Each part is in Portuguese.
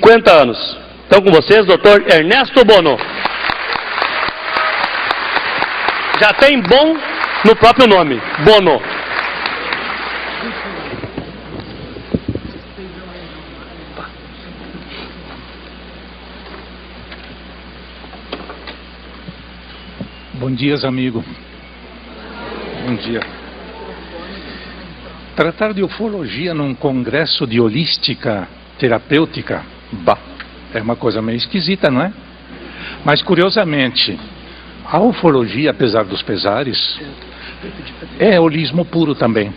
50 anos. Então, com vocês, doutor Ernesto Bono. Já tem bom no próprio nome, Bono. Bom dia, amigo. Bom dia. Tratar de ufologia num congresso de holística terapêutica, é uma coisa meio esquisita, não é? Mas, curiosamente, a ufologia, apesar dos pesares, é holismo puro também.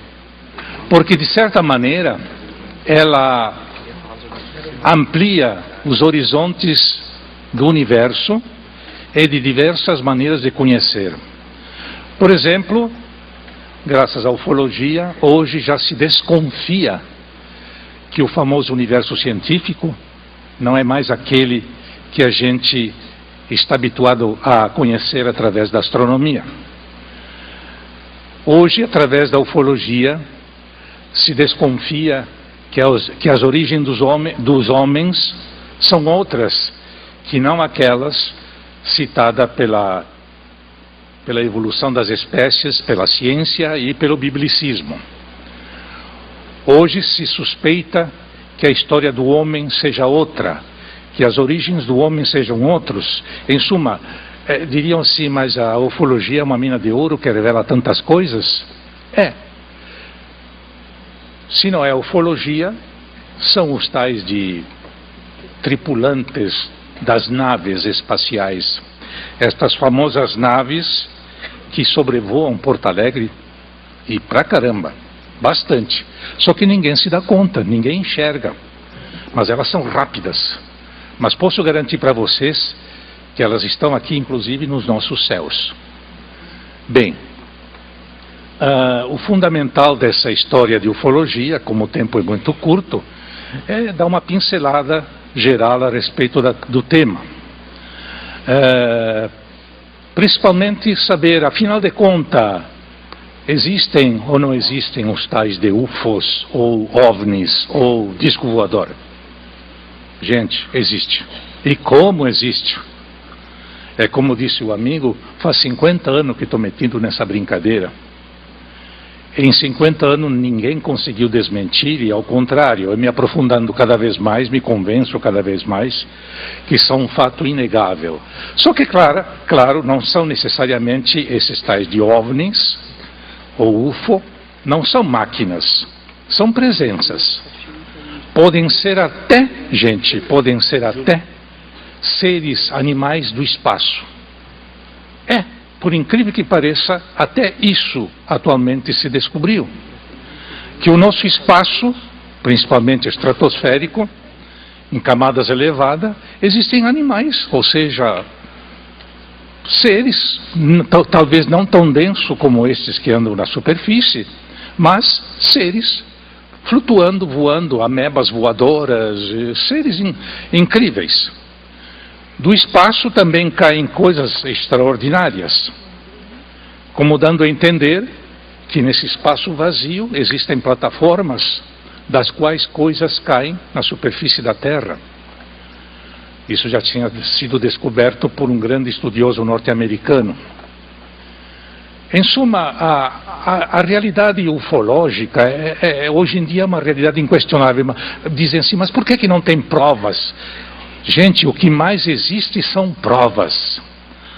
Porque, de certa maneira, ela amplia os horizontes do universo e de diversas maneiras de conhecer. Por exemplo, graças à ufologia, hoje já se desconfia que o famoso universo científico não é mais aquele que a gente está habituado a conhecer através da astronomia. Hoje, através da ufologia, se desconfia que as origens dos homens são outras, que não aquelas citadas pela evolução das espécies, pela ciência e pelo biblicismo. Hoje se suspeita que a história do homem seja outra, que as origens do homem sejam outros. Em suma, diriam assim, mas a ufologia é uma mina de ouro que revela tantas coisas? Se não é ufologia, são os tais de tripulantes das naves espaciais. Estas famosas naves que sobrevoam Porto Alegre, e pra caramba, bastante. Só que ninguém se dá conta, ninguém enxerga. Mas elas são rápidas. Mas posso garantir para vocês que elas estão aqui, inclusive, nos nossos céus. Bem, o fundamental dessa história de ufologia, como o tempo é muito curto, é dar uma pincelada geral a respeito do tema. Principalmente saber, afinal de contas, existem ou não existem os tais de UFOs, ou OVNIs, ou disco voador? Gente, existe. E como existe? É como disse o amigo, faz 50 anos que estou metido nessa brincadeira. Em 50 anos ninguém conseguiu desmentir, e ao contrário, eu me aprofundando cada vez mais, me convenço cada vez mais que são um fato inegável. Só que, claro, não são necessariamente esses tais de OVNIs ou UFO, não são máquinas, são presenças. Podem ser até seres animais do espaço. Por incrível que pareça, até isso atualmente se descobriu. Que o nosso espaço, principalmente estratosférico, em camadas elevadas, existem animais, ou seja, seres, talvez não tão densos como estes que andam na superfície, mas seres flutuando, voando, amebas voadoras, seres incríveis. Do espaço também caem coisas extraordinárias, como dando a entender que nesse espaço vazio existem plataformas das quais coisas caem na superfície da Terra. Isso já tinha sido descoberto por um grande estudioso norte-americano. Em suma, a realidade ufológica hoje em dia é uma realidade inquestionável. Dizem assim, mas por que não tem provas? Gente, o que mais existe são provas.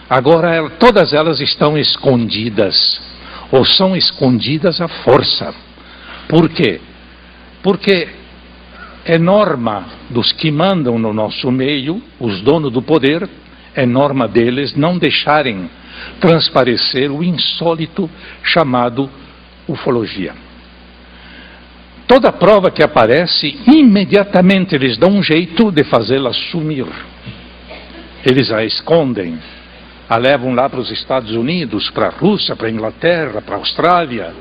Agora, todas elas estão escondidas, ou são escondidas à força. Por quê? Porque é norma dos que mandam no nosso meio, os donos do poder, é norma deles não deixarem transparecer o insólito chamado ufologia. Toda prova que aparece, imediatamente eles dão um jeito de fazê-la sumir. Eles a escondem, a levam lá para os Estados Unidos, para a Rússia, para a Inglaterra, para a Austrália.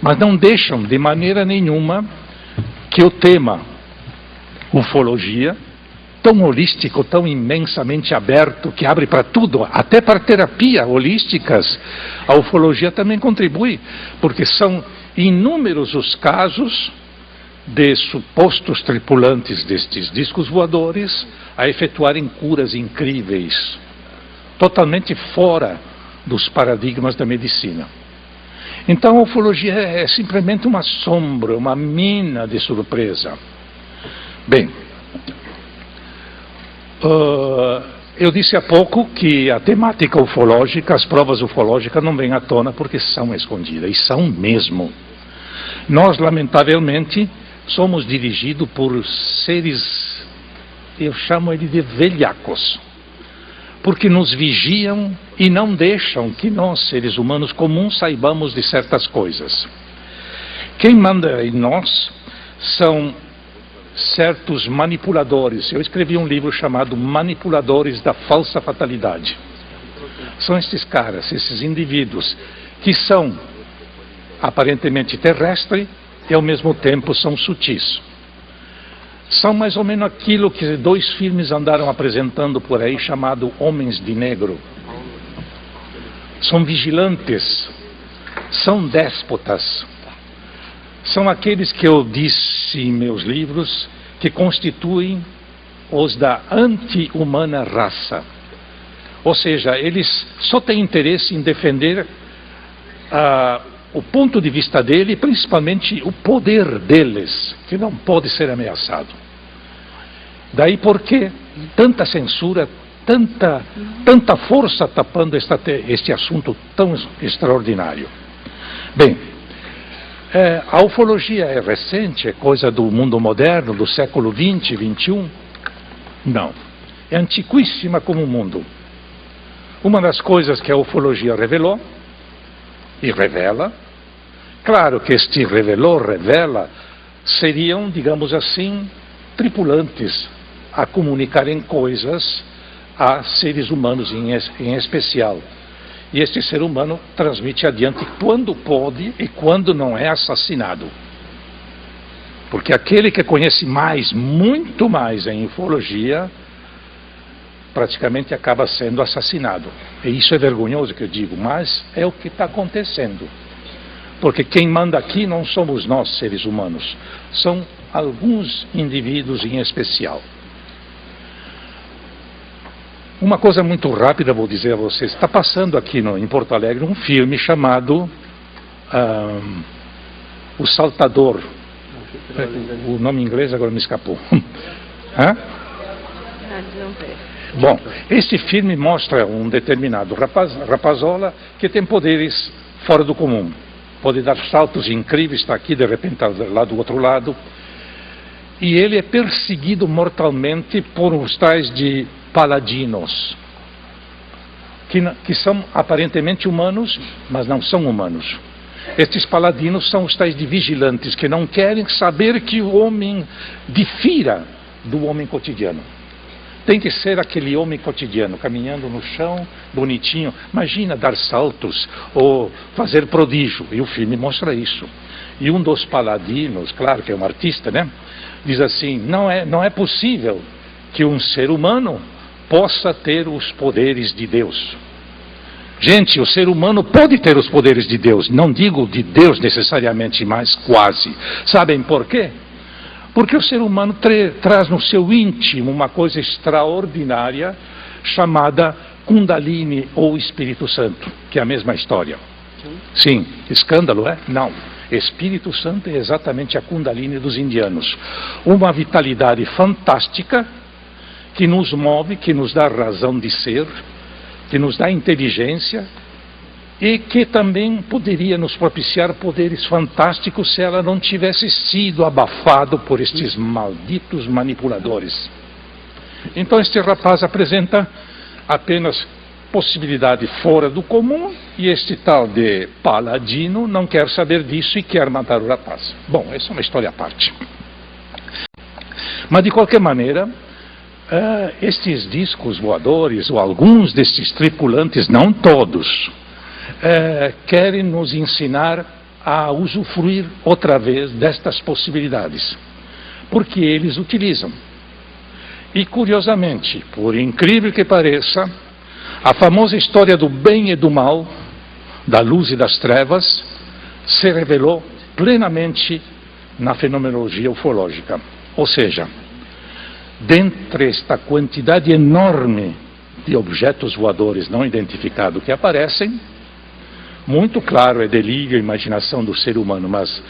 Mas não deixam de maneira nenhuma que o tema ufologia, tão holístico, tão imensamente aberto, que abre para tudo, até para terapia holísticas, a ufologia também contribui, porque são inúmeros os casos de supostos tripulantes destes discos voadores a efetuarem curas incríveis, totalmente fora dos paradigmas da medicina. Então a ufologia é simplesmente uma sombra, uma mina de surpresa. Bem, eu disse há pouco que a temática ufológica, as provas ufológicas não vêm à tona porque são escondidas, e são mesmo. Nós, lamentavelmente, somos dirigidos por seres, eu chamo ele de velhacos, porque nos vigiam e não deixam que nós, seres humanos comuns, saibamos de certas coisas. Quem manda em nós são certos manipuladores. Eu escrevi um livro chamado Manipuladores da Falsa Fatalidade. São esses caras, esses indivíduos, que são aparentemente terrestres e ao mesmo tempo são sutis. São mais ou menos aquilo que 2 filmes andaram apresentando por aí, chamado Homens de Negro. São vigilantes, são déspotas. São aqueles que eu disse em meus livros que constituem os da anti-humana raça. Ou seja, eles só têm interesse em defender o ponto de vista dele, principalmente o poder deles, que não pode ser ameaçado. Daí porque tanta censura, tanta força tapando este assunto tão extraordinário. Bem, a ufologia é recente, é coisa do mundo moderno, do século XX, XXI? Não. É antiquíssima como o mundo. Uma das coisas que a ufologia revelou, e revela, claro que este revela, seriam, digamos assim, tripulantes a comunicarem coisas a seres humanos em especial. E este ser humano transmite adiante quando pode e quando não é assassinado. Porque aquele que conhece mais, muito mais em ufologia, praticamente acaba sendo assassinado. E isso é vergonhoso que eu digo, mas é o que está acontecendo. Porque quem manda aqui não somos nós, seres humanos. São alguns indivíduos em especial. Uma coisa muito rápida vou dizer a vocês. Está passando aqui em Porto Alegre um filme chamado O Saltador. O nome em inglês agora me escapou. Hã? Bom, este filme mostra um determinado rapazola que tem poderes fora do comum. Pode dar saltos incríveis, está aqui, de repente está lá do outro lado. E ele é perseguido mortalmente por os tais de paladinos, que são aparentemente humanos, mas não são humanos. Estes paladinos são os tais de vigilantes, que não querem saber que o homem difira do homem cotidiano. Tem que ser aquele homem cotidiano, caminhando no chão, bonitinho. Imagina dar saltos ou fazer prodígio. E o filme mostra isso. E um dos paladinos, claro que é um artista, né? Diz assim, não é possível que um ser humano possa ter os poderes de Deus. Gente, o ser humano pode ter os poderes de Deus. Não digo de Deus necessariamente, mas quase. Sabem por quê? Porque o ser humano traz no seu íntimo uma coisa extraordinária chamada Kundalini ou Espírito Santo, que é a mesma história. Sim, escândalo, é? Não. Espírito Santo é exatamente a Kundalini dos indianos. Uma vitalidade fantástica que nos move, que nos dá razão de ser, que nos dá inteligência e que também poderia nos propiciar poderes fantásticos se ela não tivesse sido abafado por estes malditos manipuladores. Então este rapaz apresenta apenas possibilidade fora do comum e este tal de paladino não quer saber disso e quer matar o rapaz. Bom, essa é uma história à parte. Mas de qualquer maneira, estes discos voadores, ou alguns destes tripulantes, não todos, querem nos ensinar a usufruir outra vez destas possibilidades, porque eles utilizam. E curiosamente, por incrível que pareça, a famosa história do bem e do mal, da luz e das trevas, se revelou plenamente na fenomenologia ufológica. Ou seja, dentre esta quantidade enorme de objetos voadores não identificados que aparecem, muito claro é delírio e imaginação do ser humano, mas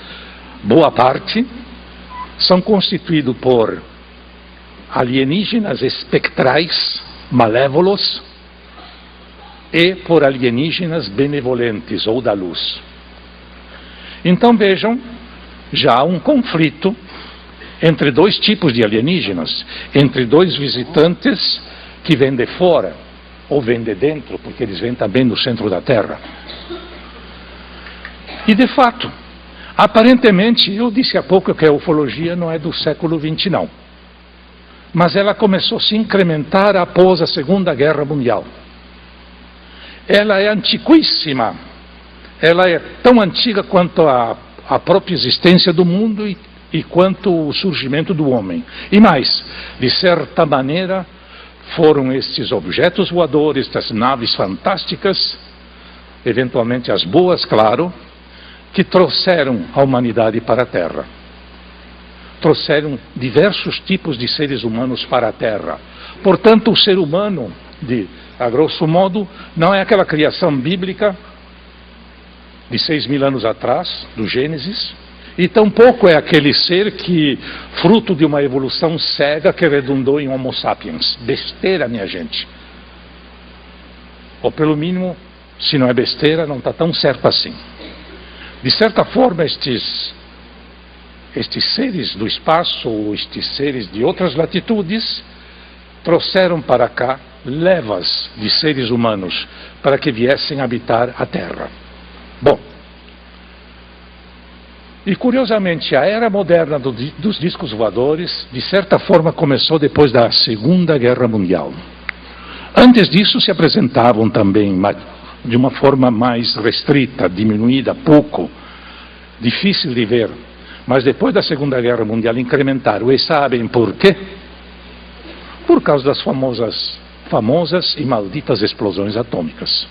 boa parte são constituídos por alienígenas espectrais, malévolos, e por alienígenas benevolentes ou da luz. Então vejam, já há um conflito entre dois tipos de alienígenas, entre dois visitantes que vêm de fora ou vêm de dentro, porque eles vêm também do centro da Terra. E de fato, aparentemente, eu disse há pouco que a ufologia não é do século XX não, mas ela começou a se incrementar após a Segunda Guerra Mundial. Ela é antiquíssima, ela é tão antiga quanto a própria existência do mundo e quanto o surgimento do homem. E mais, de certa maneira, foram estes objetos voadores, estas naves fantásticas, eventualmente as boas, claro, que trouxeram a humanidade para a Terra. Trouxeram diversos tipos de seres humanos para a Terra. Portanto, o ser humano, a grosso modo, não é aquela criação bíblica de 6.000 anos atrás, do Gênesis, e tampouco é aquele ser que, fruto de uma evolução cega, que redundou em Homo sapiens. Besteira, minha gente. Ou pelo mínimo, se não é besteira, não está tão certo assim. De certa forma, estes seres do espaço, ou estes seres de outras latitudes, trouxeram para cá levas de seres humanos para que viessem habitar a Terra. Bom, e curiosamente a era moderna dos discos voadores, de certa forma começou depois da Segunda Guerra Mundial. Antes disso se apresentavam também de uma forma mais restrita, diminuída, pouco, difícil de ver. Mas depois da Segunda Guerra Mundial incrementaram, e sabem por quê? Por causa das famosas e malditas explosões atômicas.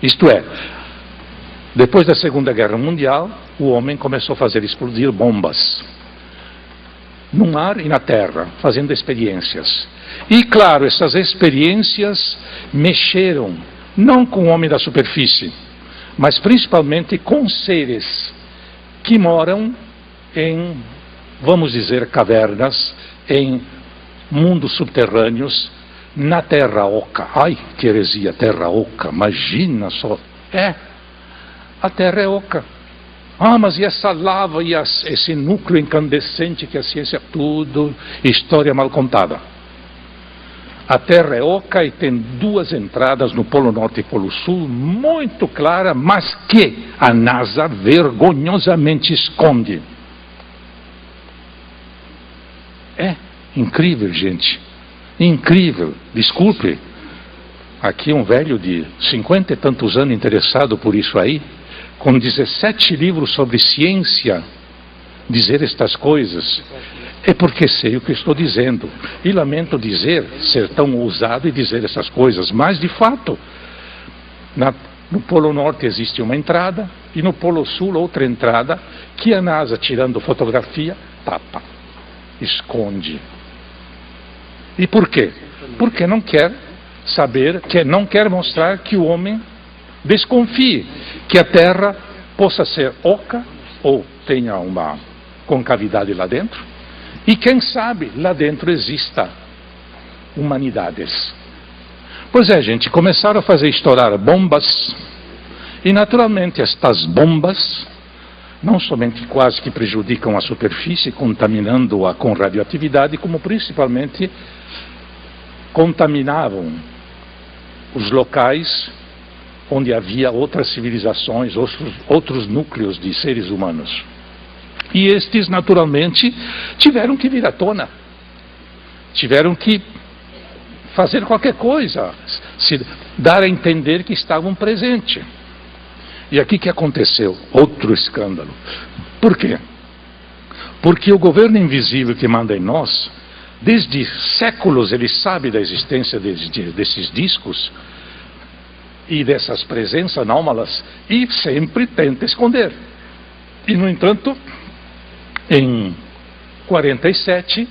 Isto é, depois da Segunda Guerra Mundial, o homem começou a fazer explodir bombas no mar e na terra, fazendo experiências. E claro, essas experiências mexeram, não com o homem da superfície, mas principalmente com seres que moram em, vamos dizer, cavernas, em mundos subterrâneos, na Terra Oca. Ai, que heresia, Terra Oca, imagina só. A Terra é oca. Ah, mas e essa lava e esse núcleo incandescente que a ciência... Tudo história mal contada. A Terra é oca e tem duas entradas no Polo Norte e Polo Sul, muito clara, mas que a NASA vergonhosamente esconde. É incrível, gente. Incrível. Desculpe. Aqui um velho de 50 e tantos anos interessado por isso aí, com 17 livros sobre ciência, dizer estas coisas, é porque sei o que estou dizendo. E lamento ser tão ousado e dizer essas coisas, mas de fato, no Polo Norte existe uma entrada, e no Polo Sul outra entrada, que a NASA, tirando fotografia, tapa, esconde. E por quê? Porque não quer saber, não quer mostrar que o homem desconfie que a Terra possa ser oca ou tenha uma concavidade lá dentro e quem sabe lá dentro exista humanidades. Pois é, gente, começaram a fazer estourar bombas e naturalmente estas bombas não somente quase que prejudicam a superfície, contaminando-a com radioatividade, como principalmente contaminavam os locais onde havia outras civilizações, outros núcleos de seres humanos. E estes, naturalmente, tiveram que vir à tona. Tiveram que fazer qualquer coisa, se dar a entender que estavam presentes. E aqui que aconteceu? Outro escândalo. Por quê? Porque o governo invisível que manda em nós, desde séculos ele sabe da existência desses discos, e dessas presenças anômalas, e sempre tenta esconder. E, no entanto, Em 47,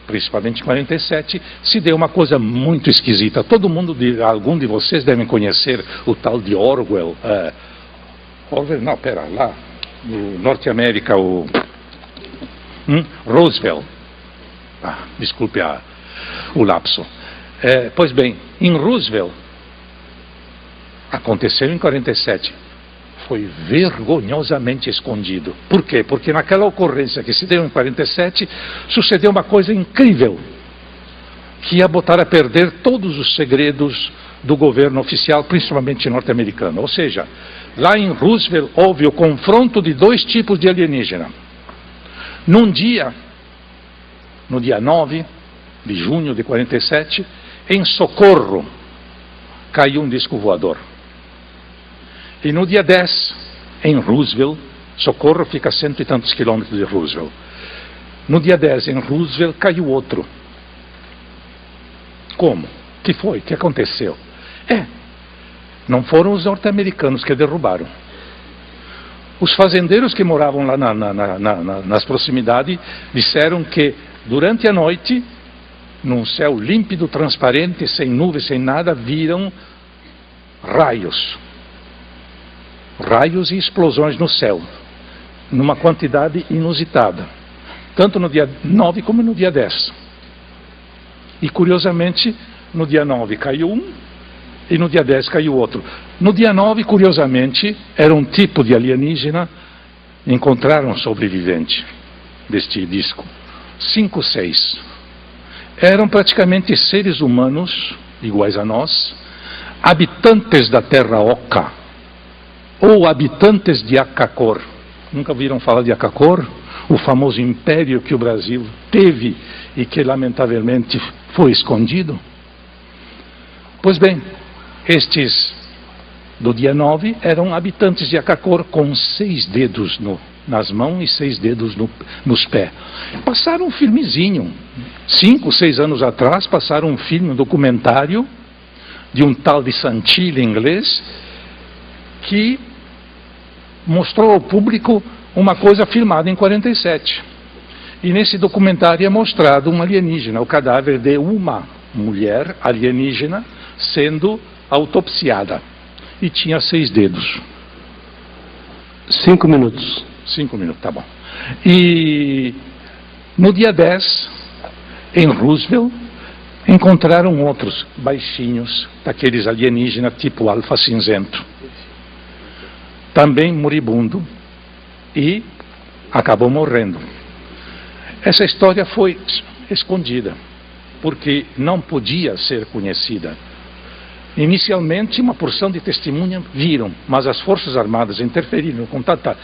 principalmente em 47, se deu uma coisa muito esquisita. Todo mundo, algum de vocês devem conhecer o tal de Orwell. Orwell, não, pera, lá, no Norte América, o Roosevelt. Desculpe o lapso. Pois bem, em Roosevelt, aconteceu em 47, foi vergonhosamente escondido. Por quê? Porque naquela ocorrência que se deu em 47, sucedeu uma coisa incrível, que ia botar a perder todos os segredos do governo oficial, principalmente norte-americano. Ou seja, lá em Roosevelt houve o confronto de dois tipos de alienígena. No dia 9 de junho de 47, em Socorro, caiu um disco voador. E no dia 10, em Roosevelt, Socorro fica a 100 e tantos quilômetros de Roosevelt. No dia 10, em Roosevelt, caiu outro. Como? O que foi? O que aconteceu? Não foram os norte-americanos que derrubaram. Os fazendeiros que moravam lá nas proximidades disseram que durante a noite, num céu límpido, transparente, sem nuvens, sem nada, viram raios e explosões no céu, numa quantidade inusitada, tanto no dia 9 como no dia 10. E curiosamente, no dia 9 caiu um, e no dia 10 caiu outro. No dia 9, curiosamente, era um tipo de alienígena, encontraram um sobrevivente deste disco. 5, 6. Eram praticamente seres humanos, iguais a nós, habitantes da Terra Oca, ou habitantes de Akakor. Nunca ouviram falar de Akakor? O famoso império que o Brasil teve e que lamentavelmente foi escondido? Pois bem, estes do dia 9 eram habitantes de Akakor com 6 dedos nas mãos e 6 dedos nos pés. Passaram um filmezinho, 5, 6 anos atrás, passaram um filme, um documentário de um tal de Santilli inglês, que mostrou ao público uma coisa filmada em 47. E nesse documentário é mostrado um alienígena, o cadáver de uma mulher alienígena sendo autopsiada. E tinha 6 dedos. 5 minutos. 5 minutos, tá bom. E no dia 10, em Roosevelt, encontraram outros baixinhos, daqueles alienígenas tipo alfa cinzento, também moribundo, e acabou morrendo. Essa história foi escondida, porque não podia ser conhecida. Inicialmente, uma porção de testemunhas viram, mas as Forças Armadas interferiram com tanta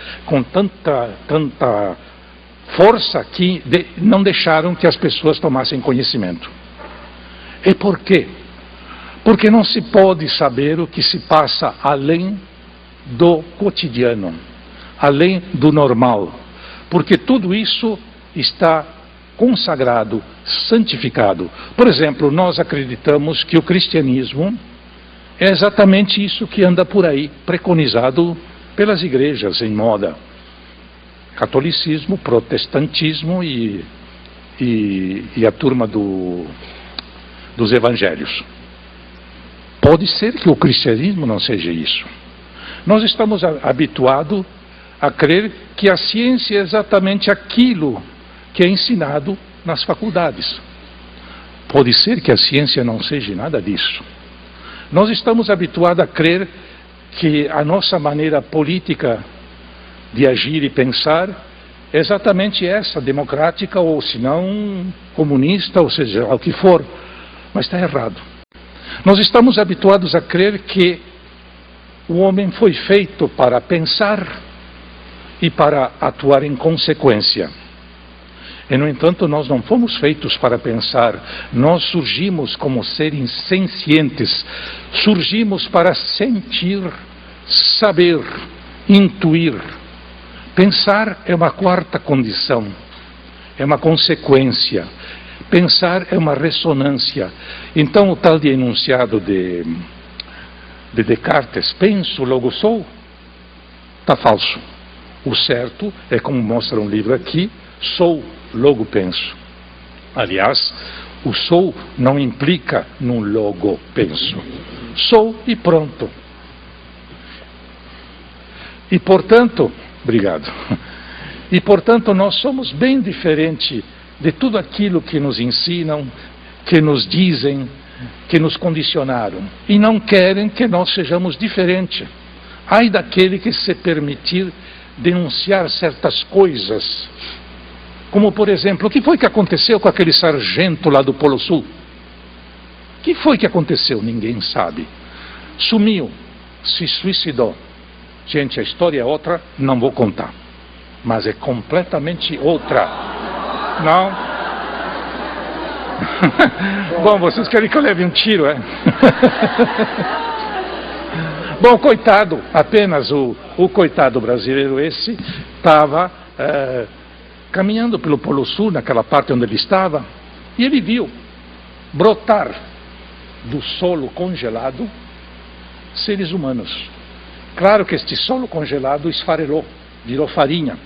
força que não deixaram que as pessoas tomassem conhecimento. E por quê? Porque não se pode saber o que se passa além do cotidiano, além do normal, porque tudo isso está consagrado, santificado. Por exemplo, nós acreditamos que o cristianismo é exatamente isso que anda por aí, preconizado pelas igrejas em moda. Catolicismo, protestantismo e a turma dos evangelhos. Pode ser que o cristianismo não seja isso. Nós estamos habituados a crer que a ciência é exatamente aquilo que é ensinado nas faculdades. Pode ser que a ciência não seja nada disso. Nós estamos habituados a crer que a nossa maneira política de agir e pensar é exatamente essa, democrática ou se não comunista, ou seja, o que for, mas está errado. Nós estamos habituados a crer que o homem foi feito para pensar e para atuar em consequência. E, no entanto, nós não fomos feitos para pensar. Nós surgimos como seres sencientes. Surgimos para sentir, saber, intuir. Pensar é uma quarta condição. É uma consequência. Pensar é uma ressonância. Então, o tal de enunciado de Descartes, penso, logo sou, está falso. O certo é, como mostra um livro aqui, Sou, logo penso. Aliás, o sou não implica num logo penso. Sou e pronto. E portanto, obrigado. E portanto nós somos bem diferentes de tudo aquilo que nos ensinam, que nos dizem, que nos condicionaram. E não querem que nós sejamos diferentes. Ai daquele que se permitir denunciar certas coisas. Como, por exemplo, o que foi que aconteceu com aquele sargento lá do Polo Sul? O que foi que aconteceu? Ninguém sabe. Sumiu, se suicidou. Gente, a história é outra, não vou contar. Mas é completamente outra. Não? Bom, vocês querem que eu leve um tiro, é? Bom, coitado, apenas o coitado brasileiro esse estava caminhando pelo Polo Sul, naquela parte onde ele estava, e ele viu brotar do solo congelado seres humanos. Claro que este solo congelado esfarelou, virou farinha.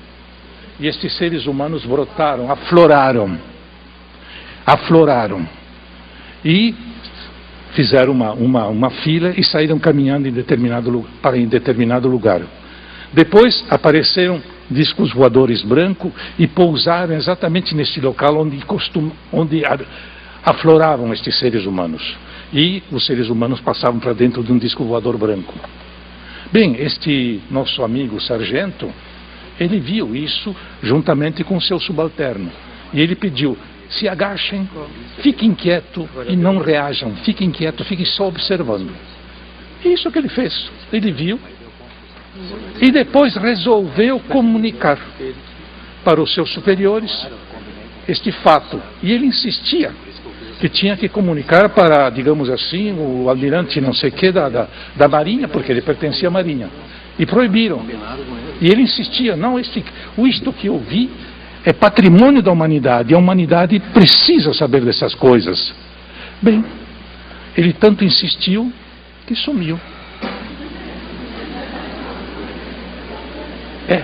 E estes seres humanos brotaram, afloraram. E fizeram uma fila e saíram caminhando para determinado lugar. Depois apareceram discos voadores brancos e pousaram exatamente neste local onde afloravam estes seres humanos. E os seres humanos passavam para dentro de um disco voador branco. Bem, este nosso amigo sargento, ele viu isso juntamente com seu subalterno. E ele pediu: se agachem, fiquem quietos e não reajam. Fiquem quietos, fiquem só observando. Isso que ele fez. Ele viu e depois resolveu comunicar para os seus superiores este fato. E ele insistia que tinha que comunicar para, digamos assim, o almirante não sei o que da Marinha, porque ele pertencia à Marinha. E proibiram. E ele insistia: não, isto que eu vi é patrimônio da humanidade, e a humanidade precisa saber dessas coisas. Bem, ele tanto insistiu que sumiu. É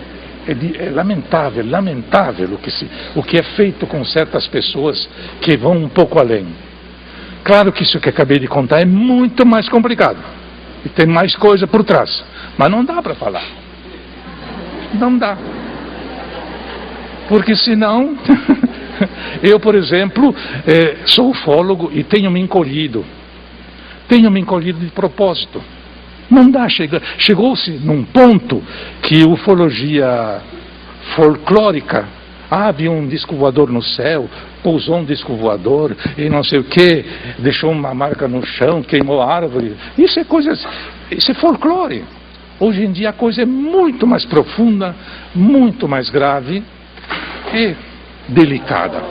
lamentável o que é feito com certas pessoas que vão um pouco além. Claro que isso que acabei de contar é muito mais complicado. E tem mais coisa por trás. Mas não dá para falar. Não dá. Porque senão, eu, por exemplo, sou ufólogo e tenho me encolhido. Tenho me encolhido de propósito. Não dá, chegou-se num ponto que ufologia folclórica, havia um disco voador no céu, pousou um disco voador e não sei o que, deixou uma marca no chão, queimou a árvore. Isso é folclore. Hoje em dia a coisa é muito mais profunda, muito mais grave e delicada.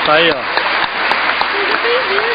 Tá aí, ó. Seja bem-vindo.